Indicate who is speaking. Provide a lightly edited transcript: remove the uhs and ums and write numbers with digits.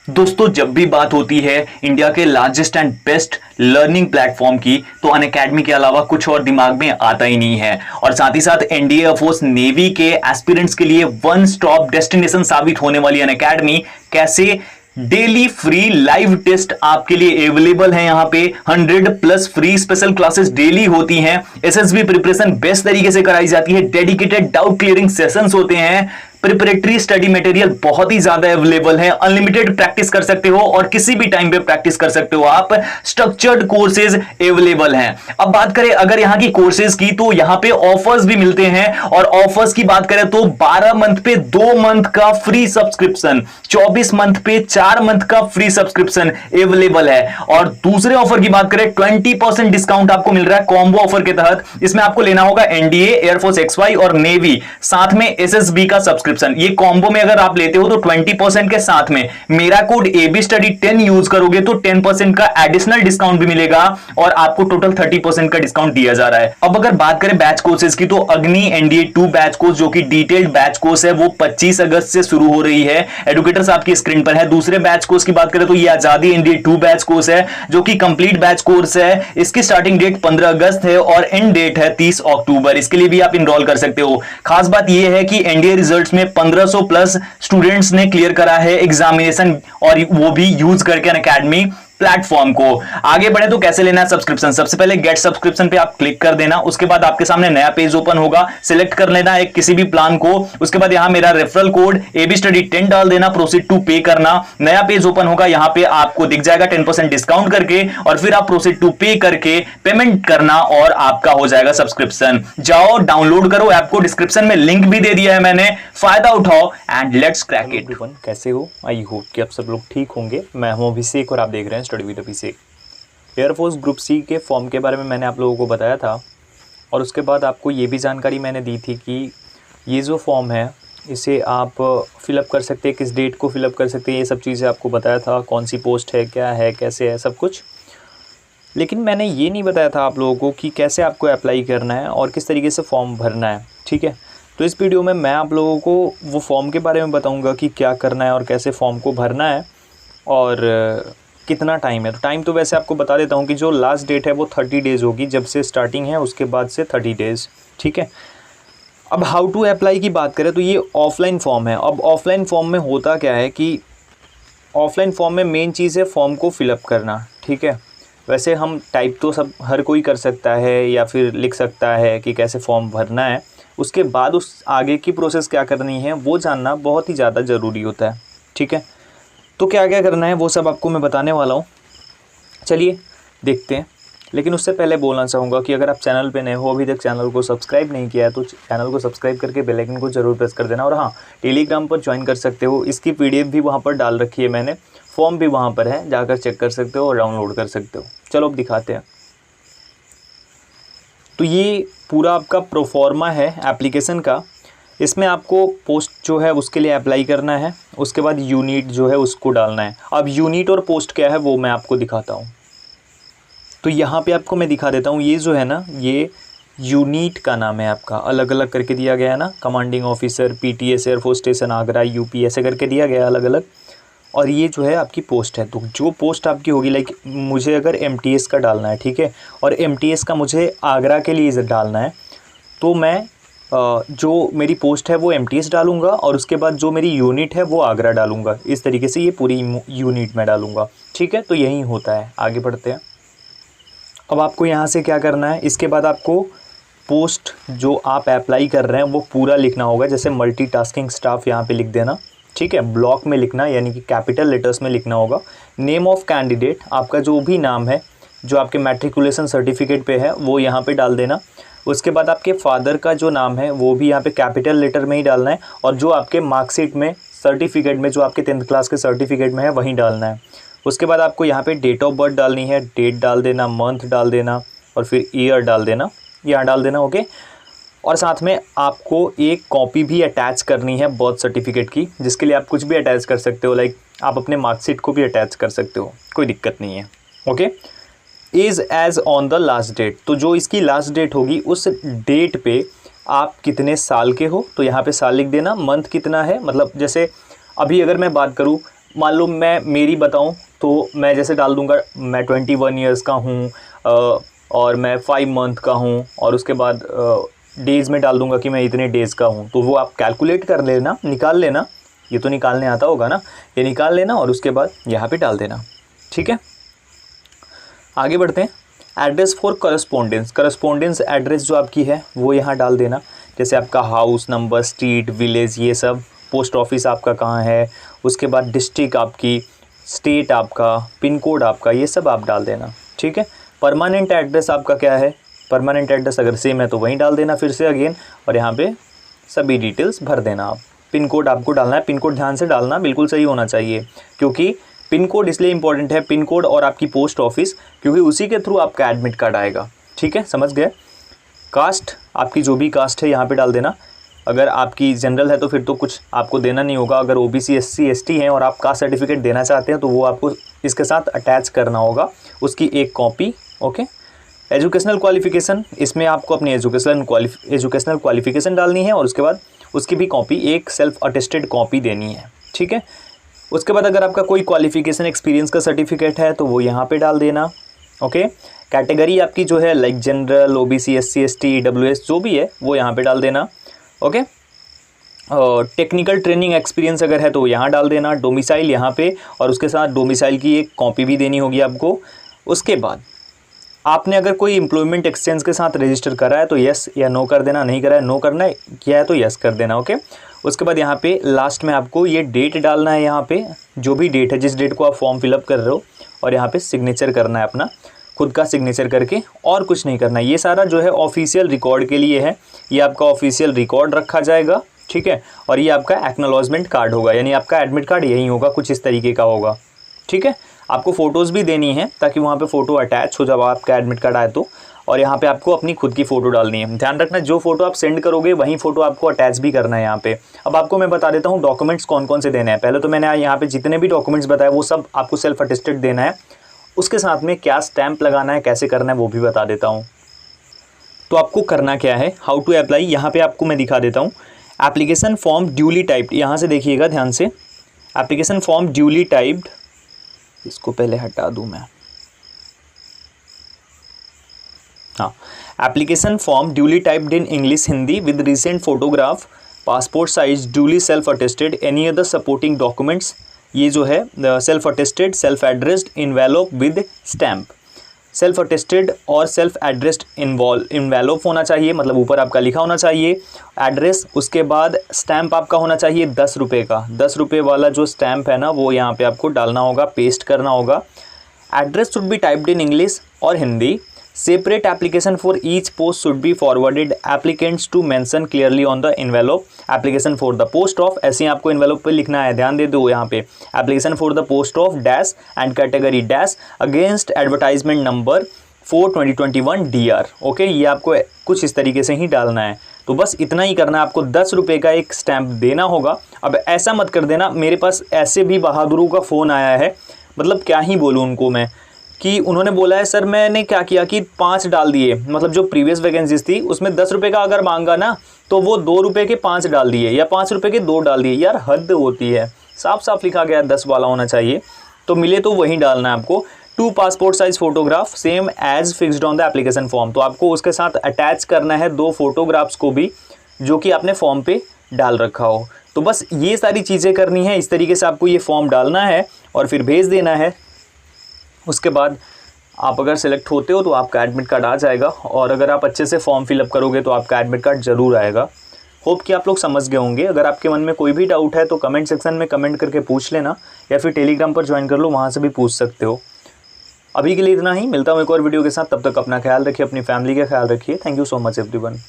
Speaker 1: दोस्तों, जब भी बात होती है इंडिया के largest and best learning platform की, तो अनअकैडमी के अलावा कुछ और दिमाग में आता ही नहीं है। और साथ ही साथ एनडीए, एयरफोर्स, नेवी के एस्पिरेंट्स के लिए वन स्टॉप डेस्टिनेशन साबित होने वाली अनअकैडमी कैसे डेली फ्री लाइव टेस्ट आपके लिए अवेलेबल है। यहां पे 100+ फ्री स्पेशल क्लासेस डेली होती हैं। एसएसबी प्रिपरेशन बेस्ट तरीके से कराई जाती है। डेडिकेटेड डाउट क्लियरिंग सेशंस होते हैं। प्रिपरेटरी स्टडी मटेरियल बहुत ही ज्यादा अवेलेबल है। अनलिमिटेड प्रैक्टिस कर सकते हो और किसी भी टाइम पे प्रैक्टिस कर सकते हो आप। स्ट्रक्चर्ड कोर्सेज अवेलेबल हैं। अब बात करें अगर यहां की कोर्सेज की, तो यहां पे ऑफर्स भी मिलते हैं। और ऑफर्स की बात करें तो 12 मंथ पे 2 मंथ का फ्री सब्सक्रिप्शन, 24 मंथ पे 4 मंथ का फ्री सब्सक्रिप्शन अवेलेबल है। और दूसरे ऑफर की बात करें, 20% डिस्काउंट आपको मिल रहा है कॉम्बो ऑफर के तहत। इसमें आपको लेना होगा एनडीए, एयरफोर्स XY और नेवी, साथ में एसएसबी का सब्सक्रिप्शन। ये कॉम्बो में अगर आप लेते हो तो 20% के साथ में मेरा कोड ABStudy10 यूज करोगे तो 10% का एडिशनल डिस्काउंट भी मिलेगा और आपको टोटल 30% का डिस्काउंट दिया जा रहा है। अब अगर बात करें बैच कोर्सेज की, तो अग्नि एनडीए 2 बैच कोर्स, जो कि डिटेल्ड बैच कोर्स है, वो 25 अगस्त से शुरू हो रही है। एडुकेटर्स आपकी स्क्रीन पर है। दूसरे बैच कोर्स की बात करें तो ये आजादी एनडीए 2 बैच कोर्स है, जो कि कंप्लीट बैच कोर्स है। इसकी स्टार्टिंग डेट 15 अगस्त है और एंड डेट है 30 अक्टूबर। इसके लिए भी आप इनरोल कर सकते हो। खास बात यह है कि एनडीए रिजल्ट्स में 1500+ स्टूडेंट्स ने क्लियर करा है एग्जामिनेशन, और वो भी यूज करके अनअकैडमी प्लेटफॉर्म को। आगे बढ़े तो कैसे लेना है सब्सक्रिप्शन। सबसे पहले गेट सब्सक्रिप्शन पे आप क्लिक कर देना। उसके बाद आपके सामने नया पेज ओपन होगा। सिलेक्ट कर लेना एक किसी भी प्लान को। उसके बाद यहां मेरा रेफरल कोड ABStudy10 डाल देना, प्रोसीड टू पे करना। नया पेज ओपन होगा। यहां पे आपको दिख जाएगा 10% डिस्काउंट करके, और फिर आप प्रोसीड टू पे करके पेमेंट करना और आपका हो जाएगा सब्सक्रिप्शन। जाओ डाउनलोड करो ऐप को, डिस्क्रिप्शन में लिंक भी दे दिया है मैंने। फायदा उठाओ एंड लेट्स क्रैक इट।
Speaker 2: कैसे हो? आई होप कि आप सब लोग ठीक होंगे। मैं हूं अभिषेक और आप देख रहे हैं study with Abhishek. Air force group C के फॉर्म के बारे में मैंने आप लोगों को बताया था, और उसके बाद आपको ये भी जानकारी मैंने दी थी कि ये जो फॉर्म है इसे आप फिलअप कर सकते हैं, किस डेट को फिलअप कर सकते हैं, ये सब चीज़ें आपको बताया था। कौन सी पोस्ट है, क्या है, कैसे है, सब कुछ। लेकिन मैंने ये नहीं बताया था आप लोगों को कि कैसे आपको अप्लाई करना है और किस तरीके से फॉर्म भरना है। ठीक है, तो इस वीडियो में मैं आप लोगों को वो फॉर्म के बारे में बताऊंगा कि क्या करना है और कैसे फॉर्म को भरना है और कितना टाइम है। तो टाइम तो वैसे आपको बता देता हूँ कि जो लास्ट डेट है वो 30 डेज़ होगी, जब से स्टार्टिंग है उसके बाद से 30 डेज़। ठीक है, अब हाउ टू अप्लाई की बात करें तो ये ऑफलाइन फॉर्म है। अब ऑफलाइन फॉर्म में होता क्या है कि ऑफलाइन फॉर्म में मेन चीज़ है फॉर्म को फिलअप करना। ठीक है, वैसे हम टाइप तो सब हर कोई कर सकता है या फिर लिख सकता है कि कैसे फॉर्म भरना है। उसके बाद उस आगे की प्रोसेस क्या करनी है वो जानना बहुत ही ज़्यादा ज़रूरी होता है। ठीक है, तो क्या क्या करना है वो सब आपको मैं बताने वाला हूँ। चलिए देखते हैं। लेकिन उससे पहले बोलना चाहूँगा कि अगर आप चैनल पे नए हो, अभी तक चैनल को सब्सक्राइब नहीं किया है, तो चैनल को सब्सक्राइब करके बेल आइकन को ज़रूर प्रेस कर देना। और हाँ, टेलीग्राम पर ज्वाइन कर सकते हो। इसकी PDF भी वहाँ पर डाल रखी है मैंने, फॉर्म भी वहाँ पर है, जाकर चेक कर सकते हो और डाउनलोड कर सकते हो। चलो अब दिखाते हैं। तो ये पूरा आपका प्रोफॉर्मा है एप्लीकेशन का। इसमें आपको पोस्ट जो है उसके लिए अप्लाई करना है। उसके बाद यूनिट जो है उसको डालना है। अब यूनिट और पोस्ट क्या है वो मैं आपको दिखाता हूँ। तो यहाँ पे आपको मैं दिखा देता हूँ। ये जो है ना, ये यूनिट का नाम है आपका, अलग अलग करके दिया गया है ना। Commanding officer, PTS, air force station Agra, UP, ऐसे करके दिया गया है अलग अलग। और ये जो है आपकी पोस्ट है। तो जो पोस्ट आपकी होगी, लाइक मुझे अगर MTS का डालना है, ठीक है, और MTS का मुझे आगरा के लिए डालना है, तो मैं जो मेरी पोस्ट है वो MTS डालूंगा और उसके बाद जो मेरी यूनिट है वो आगरा डालूंगा। इस तरीके से ये पूरी यूनिट में डालूंगा। ठीक है, तो यही होता है। आगे बढ़ते हैं। अब आपको यहाँ से क्या करना है, इसके बाद आपको पोस्ट जो आप अप्लाई कर रहे हैं वो पूरा लिखना होगा। जैसे मल्टीटास्किंग स्टाफ यहाँ पे लिख देना। ठीक है, ब्लॉक में लिखना, यानी कि कैपिटल लेटर्स में लिखना होगा। नेम ऑफ कैंडिडेट, आपका जो भी नाम है जो आपके मैट्रिकुलेशन सर्टिफिकेट पे है वो यहाँ पे डाल देना। उसके बाद आपके फादर का जो नाम है वो भी यहाँ पे कैपिटल लेटर में ही डालना है, और जो आपके मार्कशीट में, सर्टिफिकेट में, जो आपके 10th क्लास के सर्टिफिकेट में है वहीं डालना है। उसके बाद आपको यहाँ पे डेट ऑफ बर्थ डालनी है, डेट डाल देना, मंथ डाल देना और फिर ईयर डाल देना, यहाँ डाल देना। ओके, और साथ में आपको एक कॉपी भी अटैच करनी है बर्थ सर्टिफिकेट की, जिसके लिए आप कुछ भी अटैच कर सकते हो। लाइक आप अपने मार्कशीट को भी अटैच कर सकते हो, कोई दिक्कत नहीं है। Okay, is age on the last date, तो जो इसकी लास्ट डेट होगी उस डेट पे आप कितने साल के हो, तो यहाँ पे साल लिख देना। मंथ कितना है, मतलब जैसे अभी अगर मैं बात करूँ मान लो मैं मेरी बताऊं तो मैं जैसे डाल दूंगा मैं 21 ईयर्स का हूं और मैं 5 मंथ का हूं, और उसके बाद डेज़ में डाल दूंगा कि मैं इतने डेज़ का हूं। तो वो आप कैलकुलेट कर लेना, निकाल लेना, ये तो निकालने आता होगा ना, ये निकाल लेना और उसके बाद यहाँ पे डाल देना। ठीक है, आगे बढ़ते हैं। Address for correspondence, correspondence address जो आपकी है वो यहाँ डाल देना, जैसे आपका हाउस नंबर, स्ट्रीट, विलेज, ये सब। पोस्ट ऑफिस आपका कहाँ है, उसके बाद डिस्ट्रिक्ट आपकी, स्टेट आपका, पिन कोड आपका, ये सब आप डाल देना। ठीक है, परमानेंट एड्रेस आपका क्या है, परमानेंट एड्रेस अगर सेम है तो वहीं डाल देना फिर से अगेन, और यहाँ पे सभी डिटेल्स भर देना आप। पिन कोड आपको डालना है, पिन कोड ध्यान से डालना, बिल्कुल सही होना चाहिए, क्योंकि पिन कोड इसलिए इंपॉर्टेंट है, पिन कोड और आपकी पोस्ट ऑफिस, क्योंकि उसी के थ्रू आपका एडमिट कार्ड आएगा। ठीक है, समझ गए। कास्ट आपकी जो भी कास्ट है यहाँ पे डाल देना। अगर आपकी जनरल है तो फिर तो कुछ आपको देना नहीं होगा। अगर ओबीसी, एससी, एसटी हैं और आप कास्ट सर्टिफिकेट देना चाहते हैं तो वो आपको इसके साथ अटैच करना होगा, उसकी एक कॉपी। ओके, एजुकेशनल क्वालिफिकेशन, इसमें आपको अपनी एजुकेशनल क्वालिफिकेशन डालनी है और उसके बाद उसकी भी कॉपी, एक सेल्फ अटेस्टेड कॉपी देनी है। ठीक है, उसके बाद अगर आपका कोई क्वालिफिकेशन एक्सपीरियंस का सर्टिफिकेट है तो वो यहाँ पे डाल देना। ओके, कैटेगरी आपकी जो है like general, OBC, SC, ST, EWS जो भी है वो यहाँ पे डाल देना। ओके, टेक्निकल ट्रेनिंग एक्सपीरियंस अगर है तो यहाँ डाल देना। डोमिसाइल यहाँ पे, और उसके साथ डोमिसाइल की एक कॉपी भी देनी होगी आपको। उसके बाद आपने अगर कोई एम्प्लॉयमेंट एक्सचेंज के साथ रजिस्टर करा है तो यस या नो कर देना, नहीं करा है नो करना है, किया है तो यस कर देना। ओके, उसके बाद यहाँ पे लास्ट में आपको ये डेट डालना है, यहाँ पे जो भी डेट है, जिस डेट को आप फॉर्म फिलअप कर रहे हो, और यहाँ पे सिग्नेचर करना है अपना खुद का सिग्नेचर करके, और कुछ नहीं करना। ये सारा जो है ऑफिशियल रिकॉर्ड के लिए है, ये आपका ऑफिशियल रिकॉर्ड रखा जाएगा। ठीक है, और ये आपका एक्नॉलेजमेंट कार्ड होगा, यानी आपका एडमिट कार्ड यही होगा, कुछ इस तरीके का होगा। ठीक है, आपको फ़ोटोज़ भी देनी है ताकि वहाँ पे फ़ोटो अटैच हो जब आपका एडमिट कार्ड आए तो, और यहाँ पे आपको अपनी खुद की फ़ोटो डालनी है। ध्यान रखना, जो फ़ोटो आप सेंड करोगे वही फ़ोटो आपको अटैच भी करना है यहाँ पे। अब आपको मैं बता देता हूँ डॉक्यूमेंट्स कौन कौन से देने हैं। पहले तो मैंने यहाँ पे जितने भी डॉक्यूमेंट्स बताए वो सब आपको सेल्फ अटेस्टेड देना है, उसके साथ में क्या स्टैम्प लगाना है, कैसे करना है वो भी बता देता हूँ। तो आपको करना क्या है, हाउ टू अप्लाई, यहाँ पे आपको मैं दिखा देता हूँ। एप्लीकेशन फॉर्म ड्यूली टाइप्ड, यहाँ से देखिएगा ध्यान से, एप्लीकेशन फॉर्म ड्यूली टाइप्ड, इसको पहले हटा दूँ मैं, हाँ, application form duly typed in English, Hindi, with recent photograph, passport size, duly self attested, any other supporting documents. ये जो है self attested, self addressed, envelope with stamp. Self attested और सेल्फ एड्रेस्ड इन्वेलोप होना चाहिए, मतलब ऊपर आपका लिखा होना चाहिए एड्रेस। उसके बाद स्टैम्प आपका होना चाहिए 10 रुपये का, 10 रुपये वाला जो स्टैम्प है ना वो यहाँ पे आपको डालना होगा, पेस्ट करना होगा। Address should be typed in English और Hindi. Separate application for each post should be forwarded applicants to mention clearly on the envelope. Application for the post of, ऐसे ही आपको इन्वेलोप पे लिखना है, ध्यान दे दो यहाँ पे, application for the post of dash and category dash against advertisement number 4/2021 DR। Okay, ये आपको कुछ इस तरीके से ही डालना है। तो बस इतना ही करना है, आपको 10 रुपये का एक स्टैम्प देना होगा। अब ऐसा मत कर देना, मेरे पास ऐसे भी बहादुरों का फ़ोन आया है, मतलब क्या ही बोलूँ उनको मैं, कि उन्होंने बोला है सर मैंने क्या किया कि 5 डाल दिए, मतलब जो प्रीवियस वैकेंसीज थी उसमें 10 रुपये का अगर मांगा ना तो वो 2 रुपये के 5 डाल दिए, या 5 रुपये के 2 डाल दिए। यार हद होती है, साफ साफ लिखा गया 10 वाला होना चाहिए, तो मिले तो वही डालना है आपको। 2 passport size photograph same as fixed on the application form, तो आपको उसके साथ अटैच करना है 2 फोटोग्राफ्स को भी जो कि आपने फॉर्म पे डाल रखा हो। तो बस ये सारी चीज़ें करनी है, इस तरीके से आपको ये फॉर्म डालना है और फिर भेज देना है। उसके बाद आप अगर सेलेक्ट होते हो तो आपका एडमिट कार्ड आ जाएगा, और अगर आप अच्छे से फॉर्म फिलअप करोगे तो आपका एडमिट कार्ड ज़रूर आएगा। होप कि आप लोग समझ गए होंगे। अगर आपके मन में कोई भी डाउट है तो कमेंट सेक्शन में कमेंट करके पूछ लेना, या फिर टेलीग्राम पर ज्वाइन कर लो, वहाँ से भी पूछ सकते हो। अभी के लिए इतना ही, मिलता हूँ एक और वीडियो के साथ, तब तक अपना ख्याल रखिए, अपनी फैमिली का ख्याल रखिए। Thank you so much everyone.